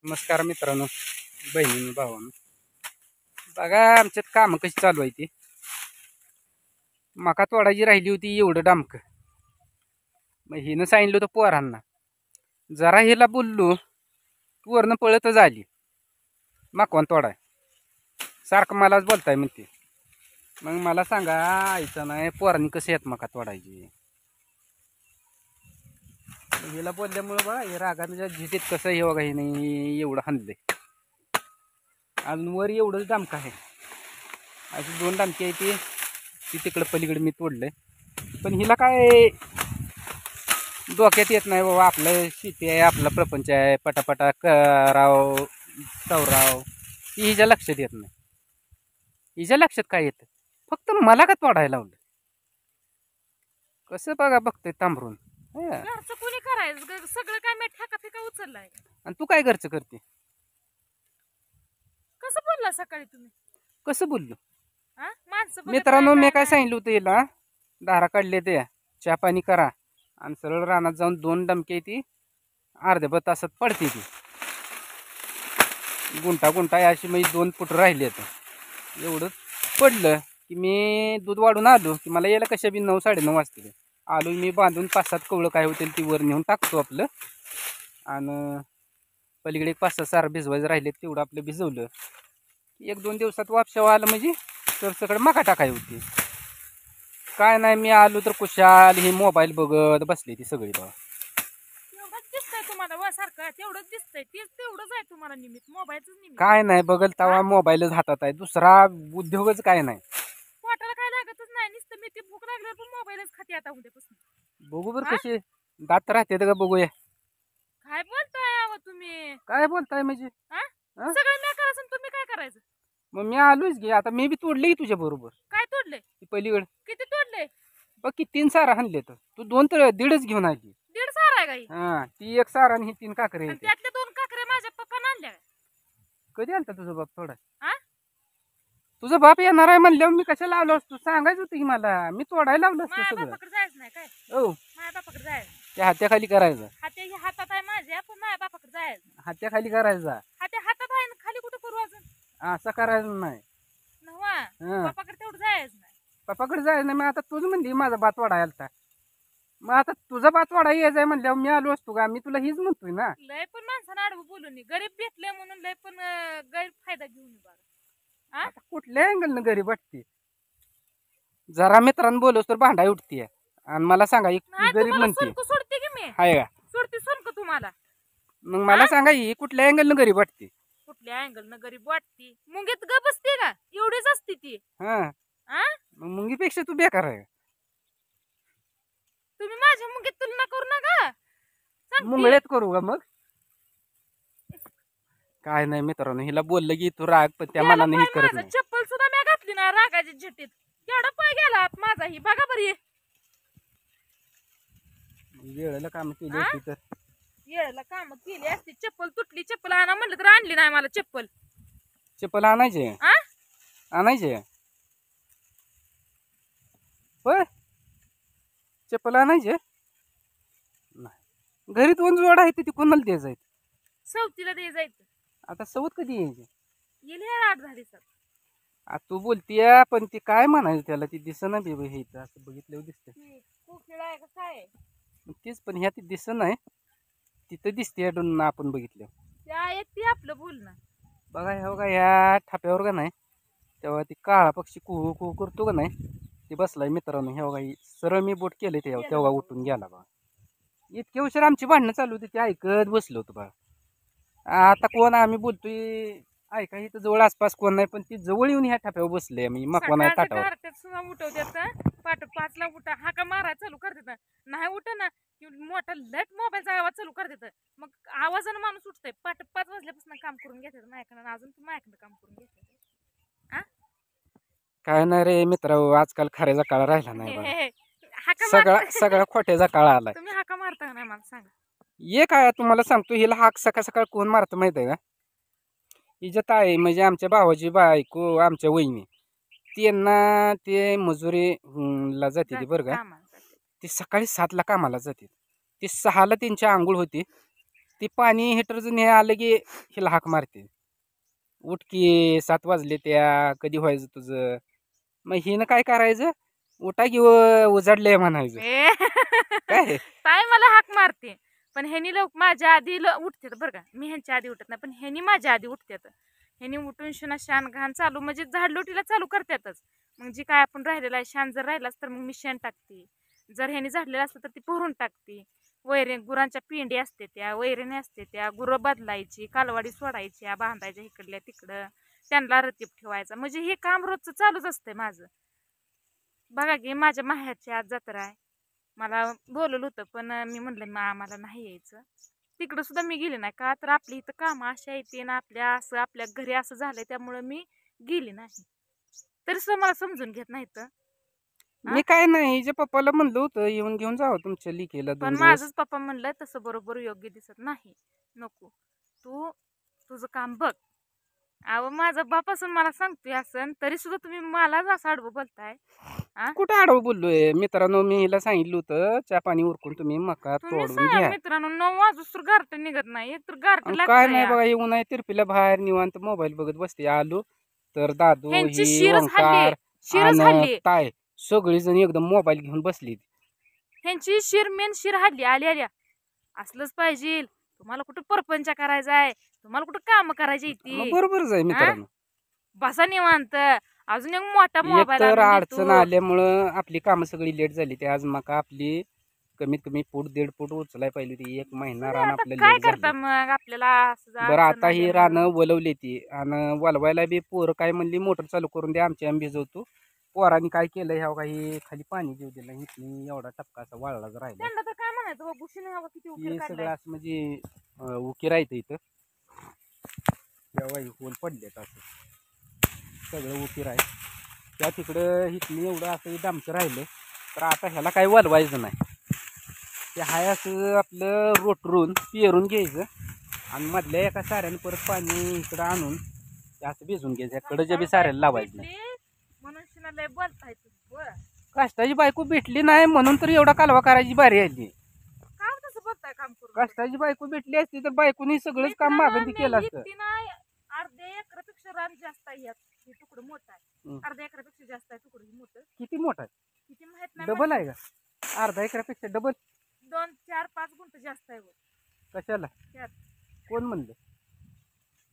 नमस्कार मित्रांनो, बहिणींनो, भावांनो. बघा आमच्यात काम कशी चालू आहे ती. मका तोडायची राहिली होती एवढं डामक. मग हिनं सांगितलं होतं पोरांना, जरा हिला बोललो वरनं पळतच आली माकवान तोडाय. सारखं मलाच बोलताय म्हणते. मग मला सांगा, आईचं नाही पोरांनी कसं येत मका तोडायची. हिला बोलल्यामुळं बघा हे रागाच्या झिटीत कसं हे बघा हिने एवढं हाणलंय. अजून वर एवढंच डामकं आहे. अशी 2 डामकी आहे ती तिकडं पलीकडे मी तोडलंय. पण हिला काय डोक्यात येत नाही बाबा, आपलं शेती आहे, आपला प्रपंच आहे, पटापटा कराव तवराव. ती हिच्या लक्षात येत नाही. हिच्या लक्षात काय येतं, फक्त मला का तोडायला लावलं. कसं बघा बघतोय तांबरून. घरचं कोणी करायचं, सगळं काय मी ठेका फेका उचललाय. आणि तू काय घरचं करते. कसं बोलला सकाळी तुम्ही. कसं बोललो माणसं बघत मित्रांनो, नाही, मी काय काय नाही. सांगितलं होतं हिला, दारा काढले ते चहा पाणी करा आणि सरळ रानात जाऊन 2 डमके ती अर्ध्या तासात पडते. ती गुंटा गुंटा अशी म्हणजे 2 फूट राहिले. एवढं पडलं की मी दूध वाढून आलो की मला यायला कशा बी 9 साडेनऊ वाजते. आलो मी बांधून 5-7 कवळं काय होतील ती वर नेऊन टाकतो आपलं. आणि पलीकडे 5-6 सार भिजवायचं राहिले तेवढं आपलं भिजवलं. 1-2 दिवसात वापशावं आलं म्हणजे तर सगळं मका टाकाय होती. काय नाही, मी आलो तर कुशाल ही मोबाईल बघत बसली ती सगळी. बघा एवढंच दिसतंय तुम्हाला व सारखं, तेवढंच दिसतंय. तेवढंच आहे तुम्हाला निमित्त, मोबाईलच निमित्त. काय नाही, बघल तवा मोबाईलच हातात आहे, दुसरा उद्योगच काय नाही. पोटाला काय लागतच नाही, नुसतं मी ती भूक लागल्यावर पण मोबाईलच खाते आता उद्यापासून. बघू बरं कसे दात राहते का बघूया. काय बोलताय अहो तुम्ही. काय बोलताय म्हणजे सगळं मी करायचं आणि तुम्ही काय करायचं. मग मी आलोच घे आता, मी बी तोडले तुझ्या बरोबर. काय तोडले, ती पलीकडे किती तोडले. बघ की 3 सारा हाणले. तर तू 2 तर 1.5च घेऊन आली. 1.5 सार आहे गाई. हा, ती 1 सारा आणि ही 3 काकरे आणि येते. त्यातल्या 2 काकऱ्या माझ्या पप्पाने आणल्या. कधी आलता तुझा बाप थोडा. हा? तुझा बाप येणार आहे म्हणल्यावर मी कशाला लावलो असतो, सांगायचं होतं की मला. मी तोडायला लावलं असतं माझ्या सगळं. बापाकडे जायचं नाही काय. हो, माझ्या बापाकडे जायचं. त्या हात्याखाली करायचं. हात्या हातात आहे माझ्या, पण माझ्या बापाकडे जायचं. हात्याखाली करायचा. हात्या हातात आहे ना, खाली कुठं करू अजून. असं करायचं नाही. नव्हा हा, बापाकडे तेवढं जायचं नाही. पप्पाकडे जायचं नाही. मग आता तुझं म्हणली माझा बात वाढाय आलता, मग आता तुझा बात वाढाय यायचंय म्हणल्यावर मी आलो असतो का. मी तुला हीच म्हणतोय ना. लय पण माणसानं आडवं बोलून नये. गरीब भेटले म्हणून लय पण गैरफायदा घेऊन नये बघा. आता कुठल्या अँगलनं गरीब वाटते. जरा मित्रांनो बोलवस तर भांडाय उठते आणि मला सांगा ही नाही गरीब तुम्हाला म्हणते सोनकं सोडते की मी. हाय का. सोडते सोनकं तुम्हाला. मग मला सांगा ही कुठल्या अँगलनं गरीब वाटते. कुठल्या अँगल न गरीब वाटते. मुंगीत ग बसते का, एवढीच असते ती. हा, आ मग मुंगीपेक्षा तू बेकार आहे. तुम्ही माझ्या मुंगीत तुलना करू नका. सांगते. मुंगळ्यात करू का मग. काय नाही मित्रांनो, हिला बोललं की तू राग, पण त्या गेला मनाने ही पाय करत माझा. नाही. चप्पल सुद्धा मी घातली ना रागाच्या झटीत. केवढा पाय गेला आत माझा. ही बघा बरी. वेळेला काम केली आ? असती तर. येळेला काम केली असती. चप्पल तुटली, चप्पल आणा म्हणलं तर आणली नाही मला चप्पल. चप्पल आणायचे. आ आणायचे होय, चप्पल आणायचे नाही. घरी 2 जोड आहे ती कोणाला द्यायचं. सवतीला दे जायचं. आता सवत कधी यायची. येईल हे 8-10 दिवसात. तू बोलतीय पण ती काय म्हणायचं त्याला, ती दिसना बी हे इथं असं बघितल्यावर दिसतंय. कोकिळा आहे का काय आहे? तीच पण ह्या ती दिसत नाही, तिथं दिसते आपण बघितलं. त्या एक ती आपलं बोलणं. बघा ह्या बघा ह्या ठाप्यावर का नाही, तेव्हा ती काळा पक्षी कुहू कुहू करतो का नाही, ती बसलाय मित्रांनो. ह्या बघा सरळ मी बोट केले तेव्हा उठून गेला बघा. इतके उशीर आमची भांडणं चालू होती, ते ऐकत बसलो होतो बघा. आता कोण आम्ही बोलतोय ऐका, इथं जवळ आसपास कोण नाही, पण ती जवळ येऊन ह्या ठाप्यावर बसले. मी मकवा नाही ताटावर. घरात सुद्धा उठवतात. पाठ 5ला उठा हाका मारा चालू करतात. नाही उठा ना की मोठा लट मोबाईलचा आवाज चालू करतात. मग आवाजानं माणूस उठतोय. पाठ 5 वाजल्यापासून काम करून घेतात माझ्याकडे. अजून माझ्याकडे काम करून घेतात. काय नाही रे मित्र, आजकाल खऱ्याचा काळ राहिला नाही बघा. हाका सगळा खोट्याचा काळ आलाय. तुम्ही हाका मारता का नाही मला सांगा. ये काय तुम्हाला सांगतो, हिला हाक सकाळ सकाळ कोण मारतं माहित आहे का. हिच्या ताई म्हणजे आमच्या भावाची बायको, आमच्या वहिनी, त्यांना ते मजुरी ला जाते ती बरं का. कामाला जाते. ती सकाळी 7ला कामाला जाते. ती 6ला त्यांची आंघोळ होती ती पाणी हिटरचं हे आलं की हिला हाक मारते, उठ की 7 वाजले त्या, कधी व्हायचं तुझं. मग हिनं काय करायचं, उठा की उजाडले म्हणायचं. काय ताई मला हाक मारते, पण ह्यानी लोक माझ्या आधी उठतात बरं का. मी ह्यांच्या आधी उठत नाही, पण ह्यानी माझ्या आधी उठतात. ह्यानी उठून शुना शान घाण चालू म्हणजे झाडलोटीला चालू करतातच. मग जी काय आपण राहिलेलं आहे शान जर राहिलास तर मग मी शेण टाकते, जर ह्यानी झाडलेलं असलं तर ती भरून टाकते. वैरण गुरांच्या पिंडी असते त्या, वैरणी असते त्या, गुरं बदलायची, कालवाडी सोडायच्या, बांधायच्या इकडल्या तिकडं, त्यांना रतीब ठेवायचा. म्हणजे हे काम रोजचं चालूच असतंय माझं. बघा की माझ्या माहेरची आज जत्रा आहे, मला बोलवलं होतं पण मी म्हणलं आम्हाला नाही यायचं. तिकडं सुद्धा मी गेले नाही का, तर आपली इथं कामं अशा येते ना, आपल्या घरी असं झालंय त्यामुळं मी गेली नाही. तरी सुद्धा मला समजून घेत नाही तर. मी काय नाही, हिच्या पप्पाला म्हणलं होतं येऊन घेऊन जावं तुमच्या लिकीला 2 पण दिवस. माझंच पप्पा म्हणलं तसं बरोबर योग्य दिसत नाही, नको तू तुझं काम बघ. अहो माझा बाप असून मला सांगतोय असं, तरी सुद्धा तुम्ही मलाच असं आडवं बोलताय. कुठं आडवं बोललोय मित्रांनो, मी हिला सांगितलं होतं चहा पाणी उरकून तुम्ही मका तुम्ही तोडून सांगा घ्या. मित्रांनो, 9 वाजूस्तर गारठ निघत नाही, एक तर गारठ आणि काय नाही लागतं. बघा, येऊन आहे तिरपीला बाहेर निवांत मोबाईल बघत बसते. आलो तर दादू ह्यांची ही शिरच ओंकार हल्ली, शिरच आणि हल्ली. ताय सगळी जण एकदम मोबाईल घेऊन बसली. ह्यांची शिर मेन शिर हल्ली आल्या आल्या असलंच पाहिजे. तुम्हाला कुठं परपंच करायचा आहे, तुम्हाला कुठं काम करायची मग ती, बरोबरच आहे मित्रांनो. बसा निवांत. अजून एक मोठा एक मोबाईल तर आणून अडचण देतो. आल्यामुळं आपली कामं सगळी लेट झाली. ते आज मका आपली कमीत कमी 1.5 फूट उचलाय पाहिजे होती. 1 महिना रान आता आपलं काय लेट करता झालं. मग आपल्याला असं बरं अडचण आता ही आल्यामुळं. रानं वलवली ती, आणि वलवायला बी पोरं काय म्हणली मोटर चालू करून द्या, आमची आम्ही भिजवतो. पोरांनी काय केलं ह्या काही खाली पाणी देऊ दिलं, इथली एवढा टपका असा वाळलाच राहिला. त्यांना तर काय म्हणायचं बाबा, बुशीने हवा किती उकीर हे काढलाय. सगळं असं म्हणजे उकी राहतं इथं, तेव्हा होल पडलेत असं सगळं उकी राहील. त्या तिकडं इथली एवढं असं दामचं राहिलं, तर आता ह्याला काही वलवायचं नाही. ते हाय असं आपलं रोटरून पेरून घ्यायचं आणि मधल्या एका साऱ्याने परत पाणी इकडं आणून ते असं भिजून घ्यायचं. कडच्या बी साऱ्याला लावायचं नाही. म्हणून शिना लय बोलताय तुम्ही. कष्टाची बायको भेटली नाही म्हणून तर एवढा कालवा करायची बारी आली. काय तसं बोलताय काम करून. कष्टाची बायको भेटली असती तर बायकोनी सगळंच काम मागं ती केलं असतं. अर्ध्या एकरापेक्षा रान जास्त आहे यात. हे तुकडं मोठं आहे, अर्ध्या एकरापेक्षा जास्त आहे तुकडं मोठं. किती मोठा आहे, किती माहित नाही, डबल आहे का? अर्धा एकरापेक्षा डबल. 2, 4, 5 गुंठ जास्त आहे. कशाला, त्यात कोण म्हणलं?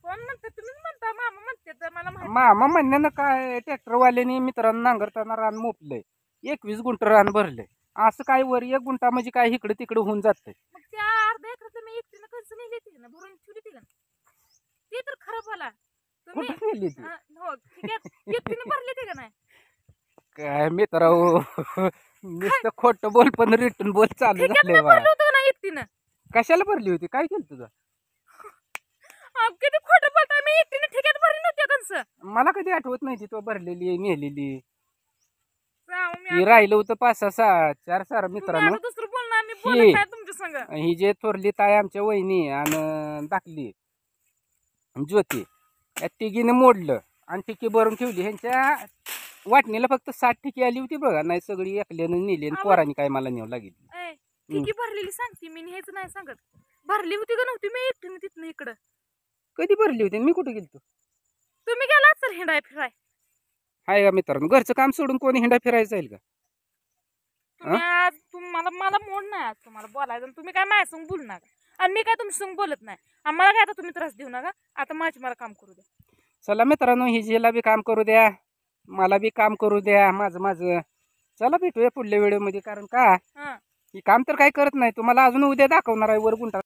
कोण म्हणते, तुम्हीच म्हणता, मामा म्हणते तर मला माहित. मामा म्हणण्यानं काय, ट्रॅक्टरवाल्याने मित्रांनो नांगरताना रान मोपलंय, 21 गुंठ रान भरलंय. असं काय वर 1 गुंठा म्हणजे काय इकडे तिकडे होऊन जातंय. मग त्या अर्ध्या एकराचं मी एकटीनं कंस नाही लिहिते ना, भरून ठेवली ना, ते तर खरं बोला तुम्ही. कुठं नेली ती? हो ठीक आहे, एकटीनं भरली ते का नाही. काय मित्रांनो, नुसतं खोटं बोल पण रिटर्न बोल चालू ठीक झालंय बा. भरलं होतं ना एकटीनं. कशाला भरली होती, काय केलं तुझं? किती खोटं बोलताय, मी एकटीनं ठिकाण भरली नव्हती कंस. मला कधी आठवत नाही ती तो भरलेली नेलेली. जाऊ मी ही राहिलं होतं 5, 6, 4 सार मित्रांनो. आता दुसरं बोलणार, मी बोलत नाही तुमच्या संग. ही जे थोरली ताई आमच्या वहिनी आणि दाखली ज्योती, या तिघीने मोडलं आणि ठिकी भरून ठेवली. ह्यांच्या वाटणीला फक्त 60 ठिकी आली होती बघा, नाही सगळी एकल्यानं नेली आणि पोरांनी काय मला नेऊ लागितली. ठिकी भरलेली सांगते मी, हेच नाही सांगत. भरली होती का नव्हती मी एकटीने तिथनं इकडं. कधी भरली होती, मी कुठे गेलतो? तुम्ही गेला चल हिंडाय फिराय. हाय का मित्रांनो, घरचं काम सोडून कोणी हिंडा फिरायचं जाईल का? तुम्ही आज मला मोड नाही आज तुम्हाला बोलायचं, तुम्ही काय माझ्या संग बोलू नका आणि मी काय तुमच्या संग बोलत नाही. आम्हाला काय आता तुम्ही त्रास देऊ नका, आता मला काम करू द्या. चला मित्रांनो, हिला बी काम करू द्या, मला बी काम करू द्या माझं. चला भेटूया पुढल्या व्हिडिओ मध्ये. कारण का ही काम तर काय करत नाही, तुम्हाला अजून उद्या दाखवणार आहे वर गुंठा.